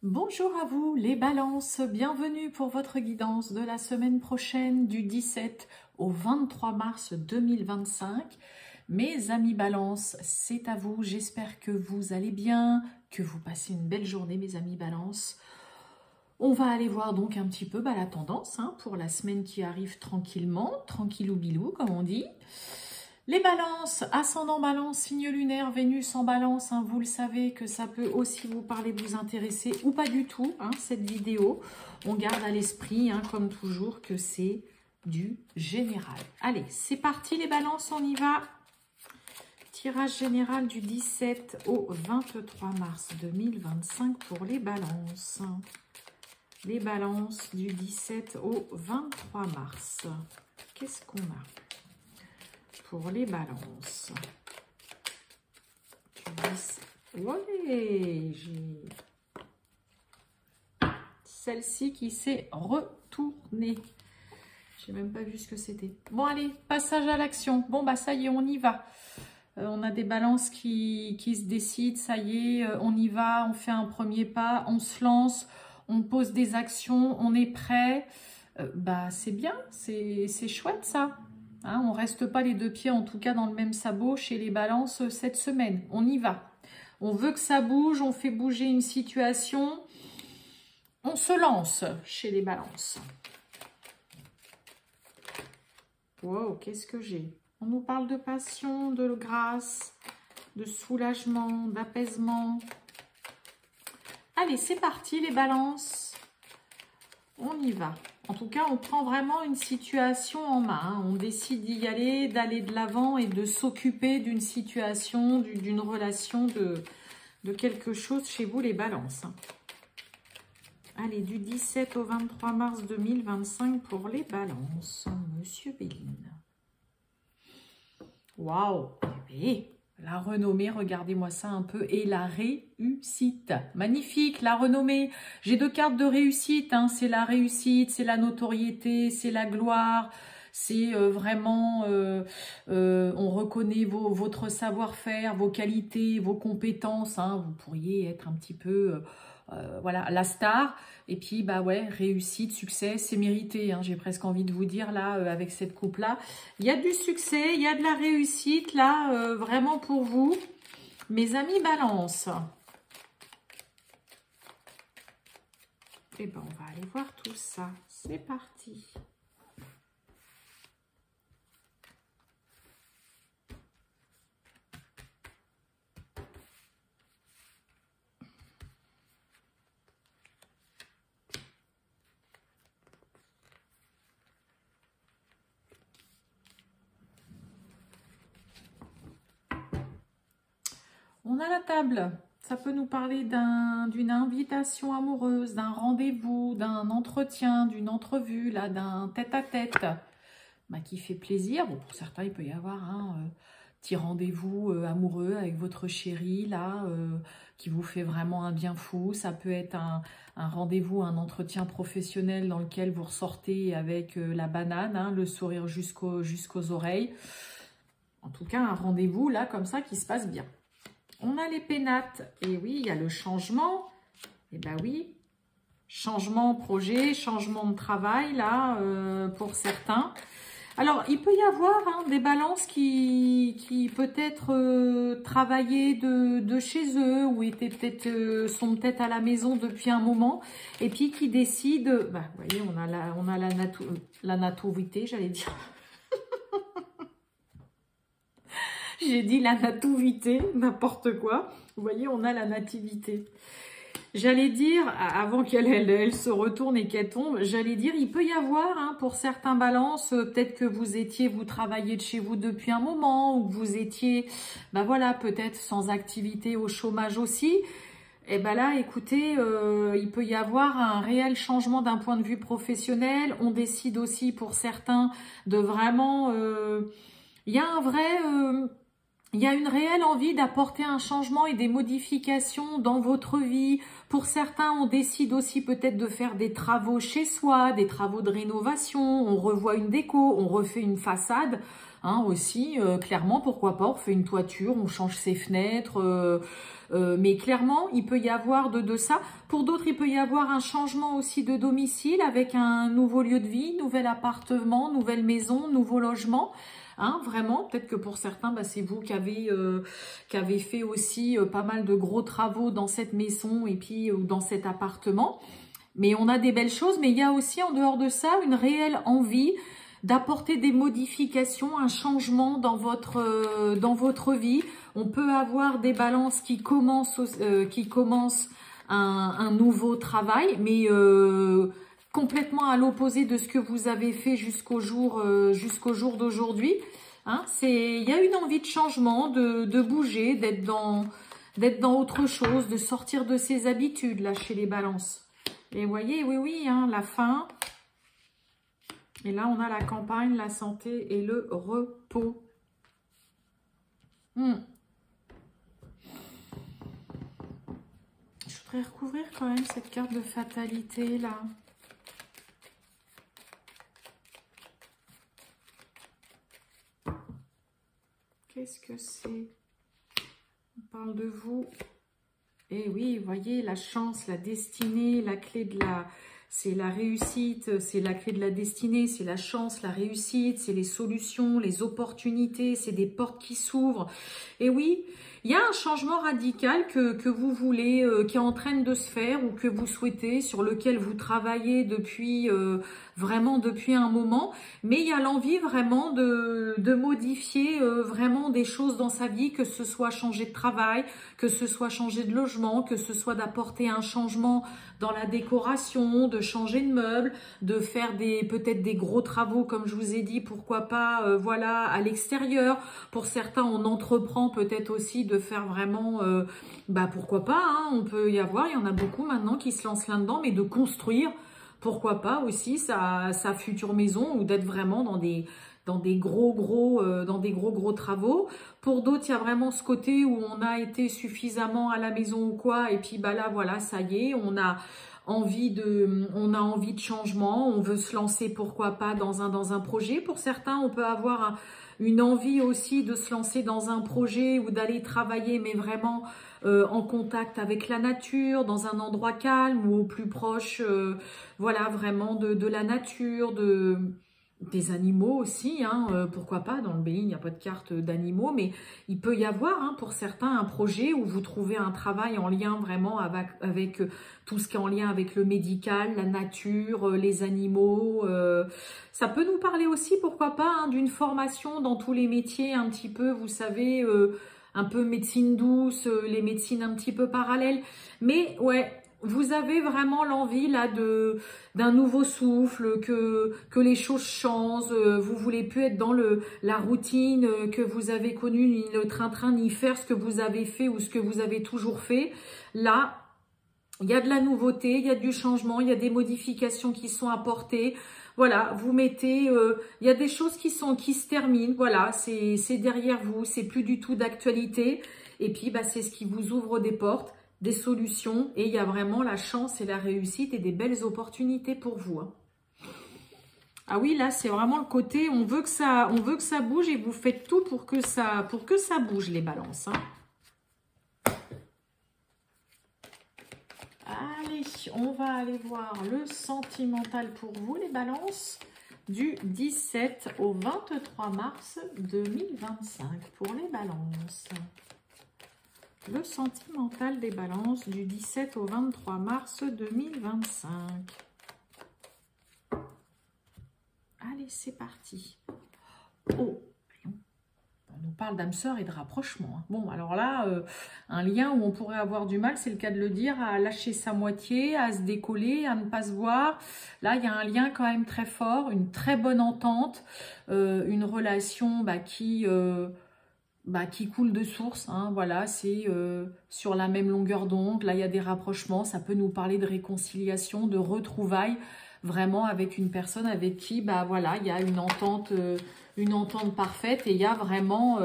Bonjour à vous les balances, bienvenue pour votre guidance de la semaine prochaine du 17 au 23 mars 2025. Mes amis balances, c'est à vous, j'espère que vous allez bien, que vous passez une belle journée mes amis balances. On va aller voir donc un petit peu la tendance pour la semaine qui arrive tranquillement, tranquillou bilou comme on dit. Les balances, ascendant balance, signe lunaire, Vénus en balance, vous le savez que ça peut aussi vous parler, vous intéresser ou pas du tout, cette vidéo. On garde à l'esprit, comme toujours, que c'est du général. Allez, c'est parti les balances, on y va. Tirage général du 17 au 23 mars 2025 pour les balances. Les balances du 17 au 23 mars. Qu'est-ce qu'on a pour les balances? Ouais, j'ai celle-ci qui s'est retournée. J'ai même pas vu ce que c'était. Bon, allez, passage à l'action. Bon, bah ça y est, on y va. On a des balances qui se décident. Ça y est, on y va. On fait un premier pas. On se lance. On pose des actions. On est prêt. Bah, c'est bien. C'est chouette, ça. On ne reste pas les deux pieds, en tout cas, dans le même sabot chez les balances cette semaine. On y va. On veut que ça bouge, on fait bouger une situation. On se lance chez les balances. Wow, qu'est-ce que j'ai? On nous parle de passion, de grâce, de soulagement, d'apaisement. Allez, c'est parti les balances. On y va. En tout cas, on prend vraiment une situation en main. On décide d'y aller, d'aller de l'avant et de s'occuper d'une situation, d'une relation, de quelque chose chez vous, les balances. Allez, du 17 au 23 mars 2025 pour les balances. Monsieur Béline. Waouh! La renommée, regardez-moi ça un peu, et la réussite. Magnifique, la renommée. J'ai deux cartes de réussite, c'est la réussite, c'est la notoriété, c'est la gloire, c'est vraiment, on reconnaît votre savoir-faire, vos qualités, vos compétences. Vous pourriez être un petit peu, voilà, la star. Et puis, bah ouais, réussite, succès, c'est mérité. J'ai presque envie de vous dire, là, avec cette coupe-là. Il y a du succès, il y a de la réussite, là, vraiment pour vous. Mes amis balance. Et ben, on va aller voir tout ça. C'est parti. On a la table. Ça peut nous parler d'une invitation amoureuse, d'un rendez-vous, d'un entretien, d'une entrevue, là, d'un tête-à-tête qui fait plaisir. Bon, pour certains, il peut y avoir un petit rendez-vous amoureux avec votre chéri, là, qui vous fait vraiment un bien fou. Ça peut être un rendez-vous, un entretien professionnel dans lequel vous ressortez avec la banane, le sourire jusqu'aux oreilles. En tout cas, un rendez-vous, là, comme ça, qui se passe bien. On a les pénates. Et oui, il y a le changement. Et ben oui, changement projet, changement de travail, là, pour certains. Alors, il peut y avoir des balances qui peut-être travaillaient de chez eux ou sont peut-être à la maison depuis un moment et puis qui décident, vous voyez, on a la nativité, j'allais dire. J'ai dit la nativité, n'importe quoi. Vous voyez, on a la nativité. J'allais dire, avant qu'elle se retourne et qu'elle tombe, j'allais dire, il peut y avoir, pour certains balances, peut-être que vous travaillez de chez vous depuis un moment, ou que vous étiez, voilà, peut-être sans activité, au chômage aussi. Et là, écoutez, il peut y avoir un réel changement d'un point de vue professionnel. On décide aussi, pour certains, de vraiment... il y a un vrai... Il y a une réelle envie d'apporter un changement et des modifications dans votre vie. Pour certains, on décide aussi peut-être de faire des travaux chez soi, des travaux de rénovation. On revoit une déco, on refait une façade. Hein, aussi, clairement, pourquoi pas, on fait une toiture, on change ses fenêtres. Mais clairement, il peut y avoir de ça. Pour d'autres, il peut y avoir un changement aussi de domicile avec un nouveau lieu de vie, nouvel appartement, nouvelle maison, nouveau logement. Hein, vraiment, peut-être que pour certains, bah, c'est vous qui avez fait aussi pas mal de gros travaux dans cette maison et puis dans cet appartement. Mais on a des belles choses, mais il y a aussi en dehors de ça une réelle envie d'apporter des modifications, un changement dans votre vie. On peut avoir des balances qui commencent un nouveau travail, mais complètement à l'opposé de ce que vous avez fait jusqu'au jour d'aujourd'hui. Hein, il y a une envie de changement, de bouger, d'être dans autre chose, de sortir de ses habitudes là chez les balances. Et vous voyez, oui, hein, la fin. Et là, on a la campagne, la santé et le repos. Je voudrais recouvrir quand même cette carte de fatalité là. Qu'est-ce que c'est? On parle de vous. Et oui, vous voyez, la chance, la destinée, la clé de la... C'est la réussite, c'est la clé de la destinée, c'est la chance, la réussite, c'est les solutions, les opportunités, c'est des portes qui s'ouvrent. Et oui, il y a un changement radical que vous voulez, qui est en train de se faire ou que vous souhaitez, sur lequel vous travaillez vraiment depuis un moment. Mais il y a l'envie vraiment de modifier vraiment des choses dans sa vie, que ce soit changer de travail, que ce soit changer de logement, que ce soit d'apporter un changement dans la décoration, de changer de meubles, de faire peut-être des gros travaux comme je vous ai dit, pourquoi pas, voilà, à l'extérieur. Pour certains, on entreprend peut-être aussi de faire vraiment, pourquoi pas, hein, il y en a beaucoup maintenant qui se lancent là-dedans, mais de construire, pourquoi pas aussi sa future maison ou d'être vraiment dans des gros travaux. Pour d'autres, il y a vraiment ce côté où on a été suffisamment à la maison ou quoi, et puis là, voilà, ça y est, on a envie de changement, on veut se lancer, pourquoi pas, dans un projet. Pour certains, on peut avoir une envie aussi de se lancer dans un projet ou d'aller travailler, mais vraiment en contact avec la nature, dans un endroit calme ou au plus proche, voilà, vraiment de la nature, des animaux aussi, hein, pourquoi pas, dans le pays, il n'y a pas de carte d'animaux, mais il peut y avoir, hein, pour certains, un projet où vous trouvez un travail en lien vraiment avec tout ce qui est en lien avec le médical, la nature, les animaux. Ça peut nous parler aussi, pourquoi pas, hein, d'une formation dans tous les métiers, un petit peu, vous savez, un peu médecine douce, les médecines un petit peu parallèles. Mais ouais, vous avez vraiment l'envie là d'un nouveau souffle, que les choses changent. Vous voulez plus être dans la routine que vous avez connue, ni le train-train, ni faire ce que vous avez fait ou ce que vous avez toujours fait. Là, il y a de la nouveauté, il y a du changement, il y a des modifications qui sont apportées. Voilà, vous mettez, il y a des choses qui se terminent. Voilà, c'est derrière vous, c'est plus du tout d'actualité. Et puis, c'est ce qui vous ouvre des portes, des solutions. Et il y a vraiment la chance et la réussite et des belles opportunités pour vous. Hein. Ah oui, là, c'est vraiment le côté, on veut que ça bouge et vous faites tout pour que ça bouge, les balances. Hein. Allez, on va aller voir le sentimental pour vous, les balances, du 17 au 23 mars 2025 pour les balances. Le sentimental des balances du 17 au 23 mars 2025. Allez, c'est parti. Oh, on nous parle d'âme sœur et de rapprochement. Bon, alors là, un lien où on pourrait avoir du mal, c'est le cas de le dire, à lâcher sa moitié, à se décoller, à ne pas se voir. Là, il y a un lien quand même très fort, une très bonne entente, une relation qui coule de source. Hein, voilà, c'est sur la même longueur d'onde. Là, il y a des rapprochements. Ça peut nous parler de réconciliation, de retrouvailles, vraiment avec une personne avec qui, voilà, il y a une entente parfaite et il y a vraiment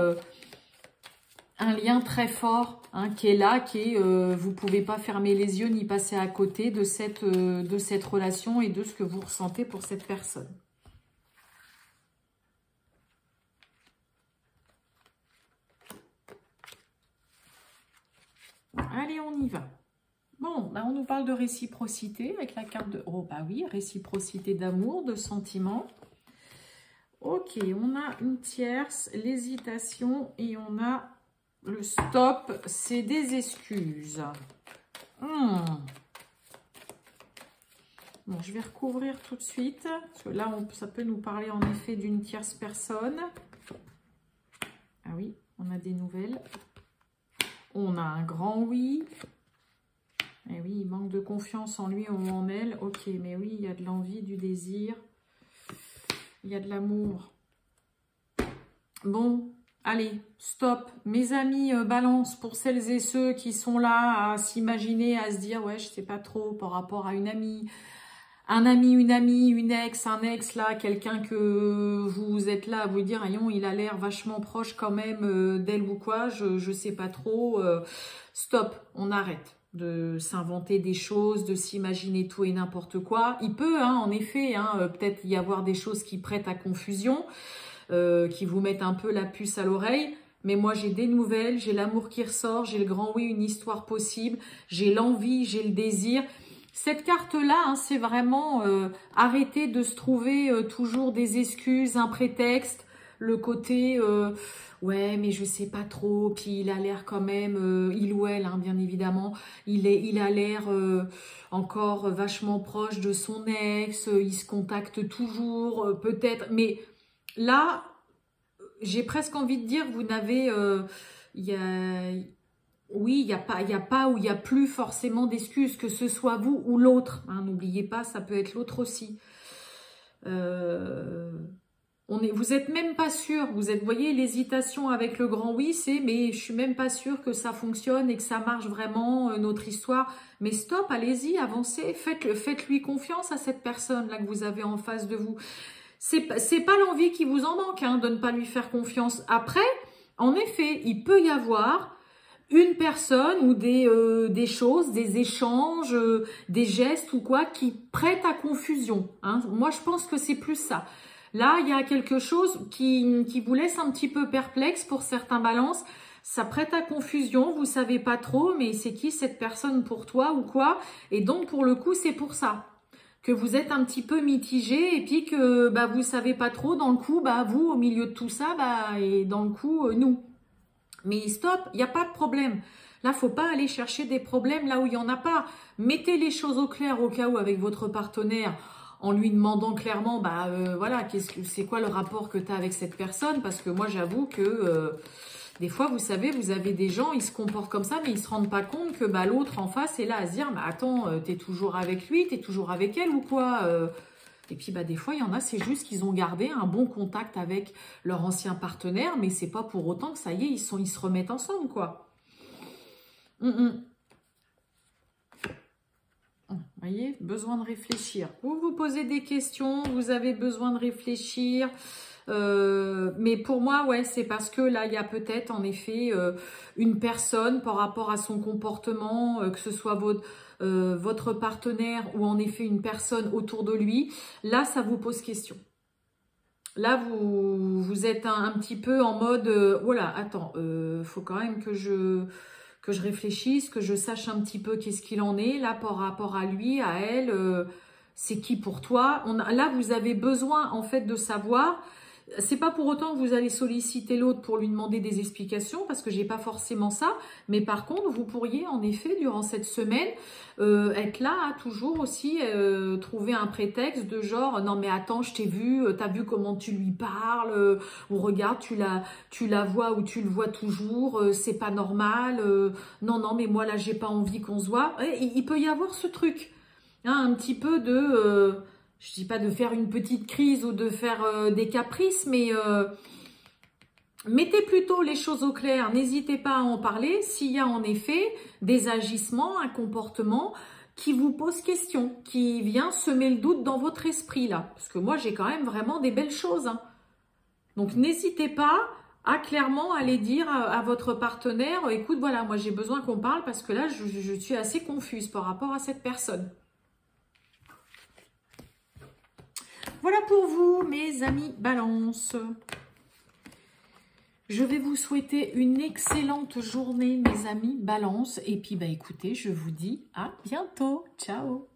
un lien très fort hein, qui est là, vous ne pouvez pas fermer les yeux ni passer à côté de cette relation et de ce que vous ressentez pour cette personne. Allez, on y va. Bon, là, on nous parle de réciprocité avec la carte de... Oh, bah oui, réciprocité d'amour, de sentiments. Ok, on a une tierce, l'hésitation et on a le stop, c'est des excuses. Bon, je vais recouvrir tout de suite, parce que là, ça peut nous parler en effet d'une tierce personne. Ah oui, on a des nouvelles. On a un grand oui. Eh oui, il manque de confiance en lui ou en elle. Ok, mais oui, il y a de l'envie, du désir. Il y a de l'amour. Bon, allez, stop. Mes amis, balance pour celles et ceux qui sont là à s'imaginer, à se dire, ouais, je sais pas trop par rapport à une amie. Un ami, une amie, une ex, un ex, là, quelqu'un que vous êtes là à vous dire, aïe, il a l'air vachement proche quand même d'elle ou quoi, je sais pas trop. Stop, on arrête de s'inventer des choses, de s'imaginer tout et n'importe quoi. Il peut, hein, en effet, hein, peut-être y avoir des choses qui prêtent à confusion, qui vous mettent un peu la puce à l'oreille. Mais moi, j'ai des nouvelles, j'ai l'amour qui ressort, j'ai le grand oui, une histoire possible, j'ai l'envie, j'ai le désir. Cette carte-là, hein, c'est vraiment arrêter de se trouver toujours des excuses, un prétexte, le côté ouais, mais je sais pas trop, puis il a l'air quand même, il ou elle, hein, bien évidemment, il a l'air encore vachement proche de son ex, il se contacte toujours, peut-être, mais là, j'ai presque envie de dire, vous n'avez, oui, il n'y a pas ou il n'y a plus forcément d'excuses, que ce soit vous ou l'autre. Hein, n'oubliez pas, ça peut être l'autre aussi. Vous n'êtes même pas sûr. Vous voyez, l'hésitation avec le grand oui, c'est mais je suis même pas sûre que ça fonctionne et que ça marche vraiment, notre histoire. Mais stop, allez-y, avancez. Faites-lui confiance à cette personne-là que vous avez en face de vous. C'est pas l'envie qui vous en manque, hein, de ne pas lui faire confiance. Après, en effet, il peut y avoir une personne ou des choses, des échanges, des gestes ou quoi qui prêtent à confusion. Hein. Moi, je pense que c'est plus ça. Là, il y a quelque chose qui vous laisse un petit peu perplexe pour certains balances. Ça prête à confusion, vous savez pas trop, mais c'est qui cette personne pour toi ou quoi? Et donc, pour le coup, c'est pour ça que vous êtes un petit peu mitigé et puis que bah, vous savez pas trop. Dans le coup, bah, vous, au milieu de tout ça, bah, et dans le coup, nous. Mais stop, il n'y a pas de problème. Là, faut pas aller chercher des problèmes là où il n'y en a pas. Mettez les choses au clair au cas où avec votre partenaire en lui demandant clairement, bah voilà, c'est quoi le rapport que tu as avec cette personne? Parce que moi, j'avoue que des fois, vous savez, vous avez des gens, ils se comportent comme ça, mais ils se rendent pas compte que bah, l'autre en face est là à se dire, bah attends, t'es toujours avec lui, t'es toujours avec elle ou quoi Et puis, bah, des fois, il y en a, c'est juste qu'ils ont gardé un bon contact avec leur ancien partenaire, mais c'est pas pour autant que ça y est, ils se remettent ensemble, quoi. Vous voyez, besoin de réfléchir. Vous vous posez des questions, vous avez besoin de réfléchir. Mais pour moi, ouais, c'est parce que là, il y a peut-être en effet une personne par rapport à son comportement, que ce soit votre partenaire ou en effet une personne autour de lui. Là, ça vous pose question. Là, vous êtes un petit peu en mode, voilà, attends, faut quand même que je réfléchisse, que je sache un petit peu qu'est-ce qu'il en est, là, par rapport à lui, à elle, c'est qui pour toi? Là, vous avez besoin, en fait, de savoir. C'est pas pour autant que vous allez solliciter l'autre pour lui demander des explications, parce que j'ai pas forcément ça. Mais par contre, vous pourriez, en effet, durant cette semaine, être là, à toujours aussi trouver un prétexte de genre, non mais attends, je t'ai vu, t'as vu comment tu lui parles, ou regarde, tu la vois ou tu le vois toujours, c'est pas normal, non, mais moi là, j'ai pas envie qu'on se voit. Il peut y avoir ce truc, hein, un petit peu de... je dis pas de faire une petite crise ou de faire des caprices, mais mettez plutôt les choses au clair. N'hésitez pas à en parler s'il y a en effet des agissements, un comportement qui vous pose question, qui vient semer le doute dans votre esprit là. Parce que moi, j'ai quand même vraiment des belles choses. Hein. Donc, n'hésitez pas à clairement aller dire à votre partenaire, écoute, voilà, moi j'ai besoin qu'on parle parce que là, je suis assez confuse par rapport à cette personne. Voilà pour vous, mes amis Balance. Je vais vous souhaiter une excellente journée, mes amis Balance. Et puis, bah écoutez, je vous dis à bientôt. Ciao!